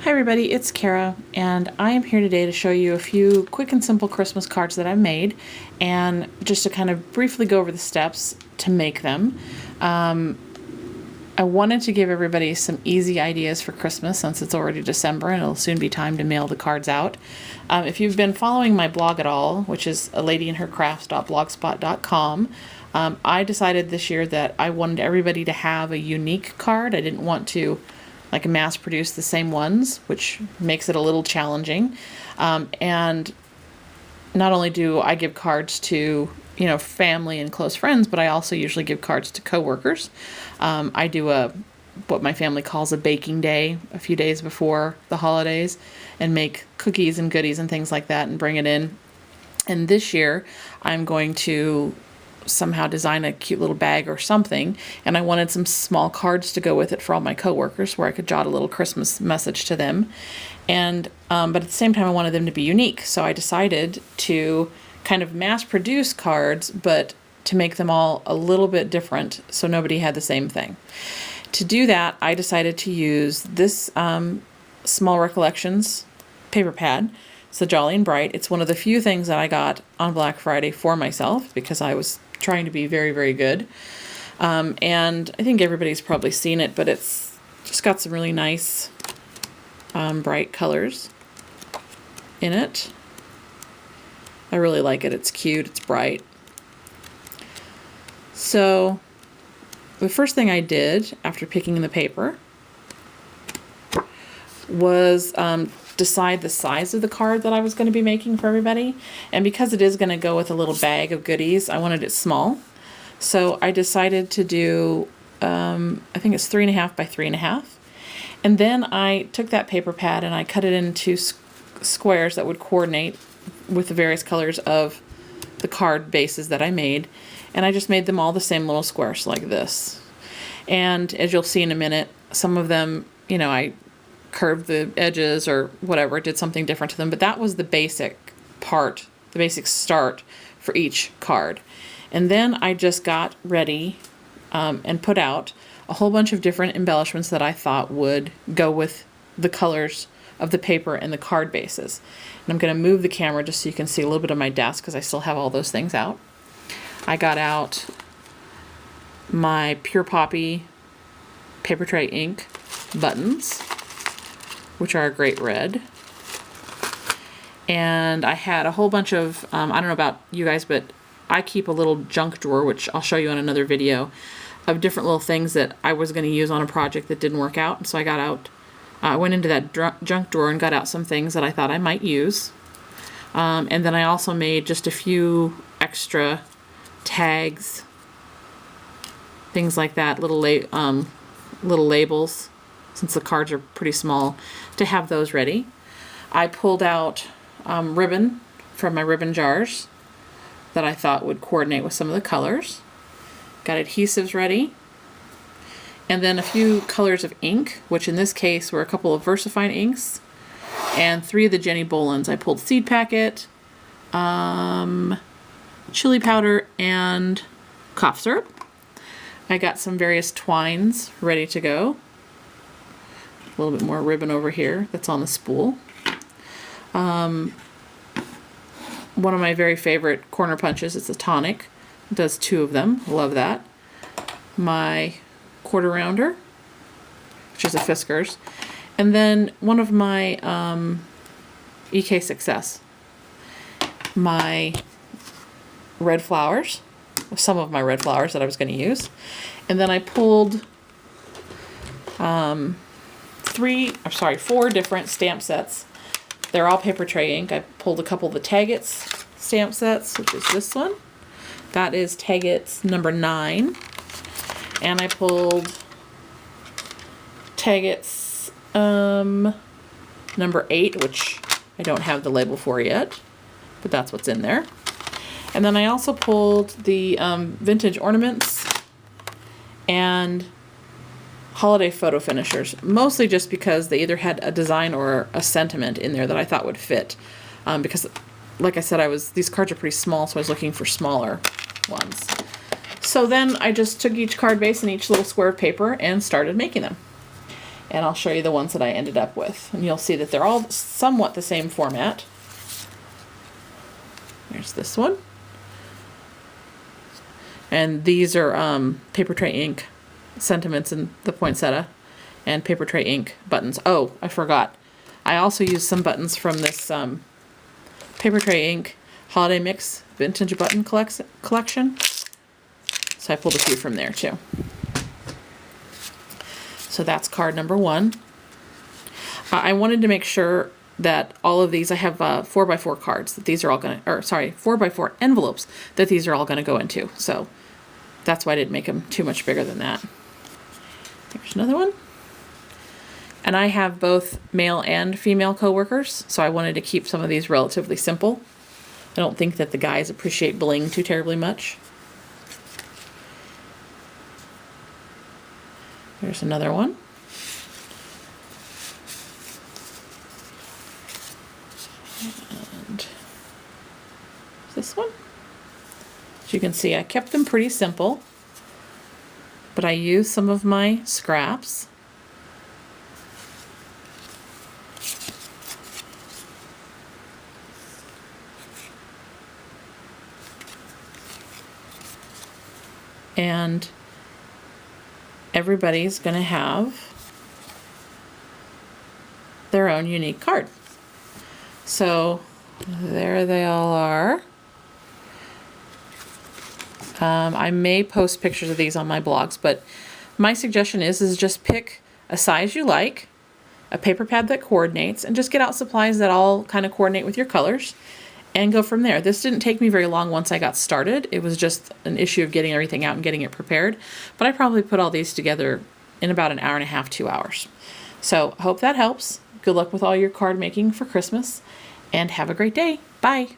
Hi everybody, it's Kara, and I am here today to show you a few quick and simple Christmas cards that I've made, and just to kind of briefly go over the steps to make them. I wanted to give everybody some easy ideas for Christmas since it's already December and it'll soon be time to mail the cards out. If you've been following my blog at all, which is aladyiandhercrafts.blogspot.com, I decided this year that I wanted everybody to have a unique card. I didn't want to mass produce the same ones, which makes it a little challenging. And not only do I give cards to family and close friends, but I also usually give cards to coworkers. I do what my family calls a baking day a few days before the holidays and make cookies and goodies and things like that and bring it in. And this year I'm going to somehow design a cute little bag or something, and I wanted some small cards to go with it for all my coworkers where I could jot a little Christmas message to them. And but at the same time I wanted them to be unique, so I decided to kind of mass produce cards but to make them all a little bit different so nobody had the same thing. To do that, I decided to use this Small Recollections paper pad. It's the Jolly and Bright. It's one of the few things that I got on Black Friday for myself because I was trying to be very, very good. And I think everybody's probably seen it, but it's just got some really nice bright colors in it. I really like it. It's cute. It's bright. So the first thing I did after picking the paper was decide the size of the card that I was going to be making for everybody. And because it is going to go with a little bag of goodies, I wanted it small. So I decided to do, I think it's 3.5 by 3.5. And then I took that paper pad and I cut it into squares that would coordinate with the various colors of the card bases that I made. And I just made them all the same little squares like this. And as you'll see in a minute, some of them, I curved the edges or whatever, did something different to them, but that was the basic part, the basic start for each card. And then I just got ready and put out a whole bunch of different embellishments that I thought would go with the colors of the paper and the card bases. And I'm going to move the camera just so you can see a little bit of my desk because I still have all those things out. I got out my Pure Poppy paper tray ink buttons, which are a great red. And I had a whole bunch of, I don't know about you guys, but I keep a little junk drawer, which I'll show you in another video, of different little things that I was going to use on a project that didn't work out. So I got out, I went into that junk drawer and got out some things that I thought I might use. And then I also made just a few extra tags, things like that, little labels, since the cards are pretty small, to have those ready. I pulled out ribbon from my ribbon jars that I thought would coordinate with some of the colors. Got adhesives ready. And then a few colors of ink, which in this case were a couple of VersaFine inks and 3 of the Jenny Bolins. I pulled Seed Packet, chili powder, and cough syrup. I got some various twines ready to go. A little bit more ribbon over here that's on the spool. One of my very favorite corner punches, it's a tonic. It does 2 of them. Love that. My quarter rounder, which is a Fiskars. And then one of my EK Success. My red flowers, some of my red flowers that I was going to use. And then I pulled 4 different stamp sets. They're all paper tray ink. I pulled a couple of the Taggets stamp sets, which is this one. That is Taggets number 9. And I pulled Taggets number 8, which I don't have the label for yet, but that's what's in there. And then I also pulled the vintage ornaments and holiday photo finishers, mostly just because they either had a design or a sentiment in there that I thought would fit. Because, like I said, these cards are pretty small, so I was looking for smaller ones. So then I just took each card base and each little square of paper and started making them. and I'll show you the ones that I ended up with. And you'll see that they're all somewhat the same format. There's this one. And these are Papertrey ink sentiments and the poinsettia, and Papertrey ink buttons. Oh, I forgot. I also used some buttons from this Papertrey ink Holiday Mix Vintage Button collection. So I pulled a few from there too. So that's card number 1. I wanted to make sure that all of these, I have 4x4 cards that these are all going to, or sorry, 4x4 envelopes that these are all going to go into. So that's why I didn't make them too much bigger than that. There's another one. And I have both male and female coworkers, so I wanted to keep some of these relatively simple. I don't think that the guys appreciate bling too terribly much. There's another one. And this one. As you can see, I kept them pretty simple, but I used some of my scraps. And everybody's going to have their own unique card. So there they all are. I may post pictures of these on my blogs, but my suggestion is just pick a size you like, a paper pad that coordinates, and just get out supplies that all kind of coordinate with your colors and go from there. This didn't take me very long once I got started. It was just an issue of getting everything out and getting it prepared. But I probably put all these together in about an hour and a half, 2 hours. So I hope that helps. Good luck with all your card making for Christmas, and have a great day. Bye.